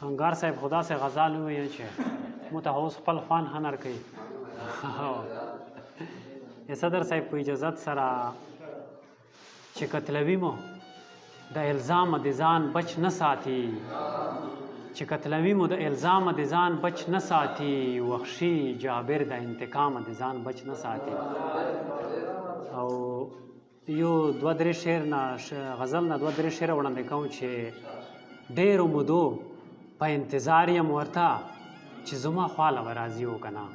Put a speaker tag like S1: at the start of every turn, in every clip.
S1: انګار صاحب خدا سے غزال وویل چې مو ته اوس خپل خوان هنر کوي. صدر صاحب په اجازت سره چې قتلوي مو د الزام د ځان بچ نه ساتي، چې قتلوي مو د الزام د ځان بچ نه ساتي، وحشي جابر د انتقام د ځان بچ نه ساتي. او یو دوه درې شعر نه غزل نه دوه درې شعر وړاندې کوم چې ډېرو مودو په انتظار یم ورته چې زما خواله به راځي و که نه،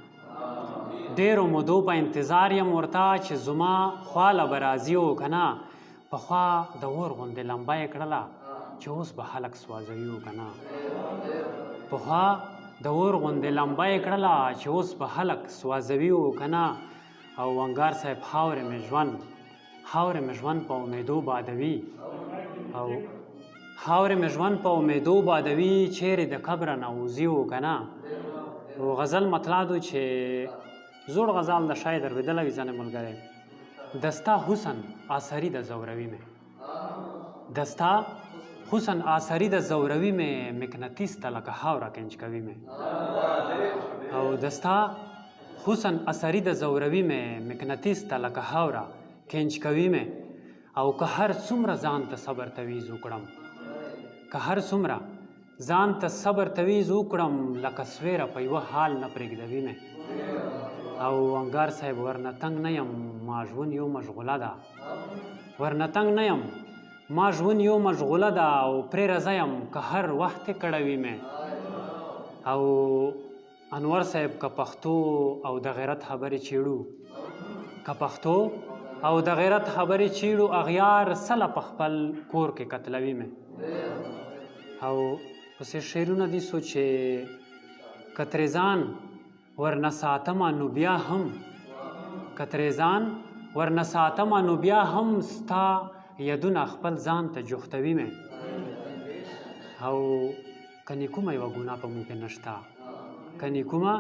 S1: ډېرو مودو په انتظار یم ورته چې زما خواله به راځي و که نه، پخوا د اور غوندې لمبه یې کړله چې اوس به خلک سوځوي و که نه، پخوا د اور غوندې لمبه یې کړله چې اوس به خلک سوځوي و که نه. او انګار صاحب خاورې مې ژوند په امیدو بادوي، او خاورې مې ژوند په امیدو بادوي، چیرې د قبره نه وځي و که نه. او غزل مطلع دو چې زوړ غزال د شاید دربېدلی وي ځینې ملګری، دستا حسن آثری د زوروي مې، دستا حسن آثری د زوروي مې، مقناطیس ته لکه خاوره کنج کوي مې. او دستا حسن اثری د زوروي مې، مقناطیس ته لکه خاوره کنج کوي مې. او که هر څومره ځان ته صبر تویز وکړم، که هر څومره ځان ته صبر تویز وکړم، لکه سویره په یوه حال نه پرېږدوي مې. او انګار صاحب ورنه تنګ نه یم ما ژوند یو مشغوله ده، ورنه تنګ نه یم ما ژوند یو مشغوله ده، او پرې رضا یم که هر وخت یې کړوي مې. او انور صاحب که پښتو او د غیرت خبرې چیړو، که پښتو او د غیرت خبرې چیړو، اغیار سله په خپل کور کې قتلوي مې. او پسې شعرونه دي سو چې که ترې ځان ورنه ساتمه نو بیا هم، که ترې ځان ورنه ساتمه نو بیا هم، ستا یدونه خپل ځان ته جوختوي مې. او کنې کومه یوه ګناه په موږ کې نشته، کنې کومه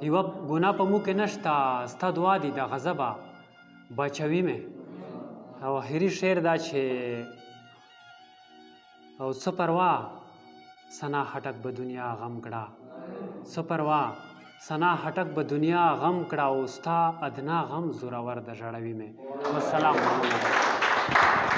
S1: یوه ګناه په موږ کې نشته، ستا دعا دي د غضبه بچوي مې. او آخري شعر دا چې او څه پروا ثنا خټک به دنیا غم کړه، څه پروا ثنا خټک به دنیا غم کړه، او ستا ادنا غم زورور د ژړوي مې. والسلام علیکم.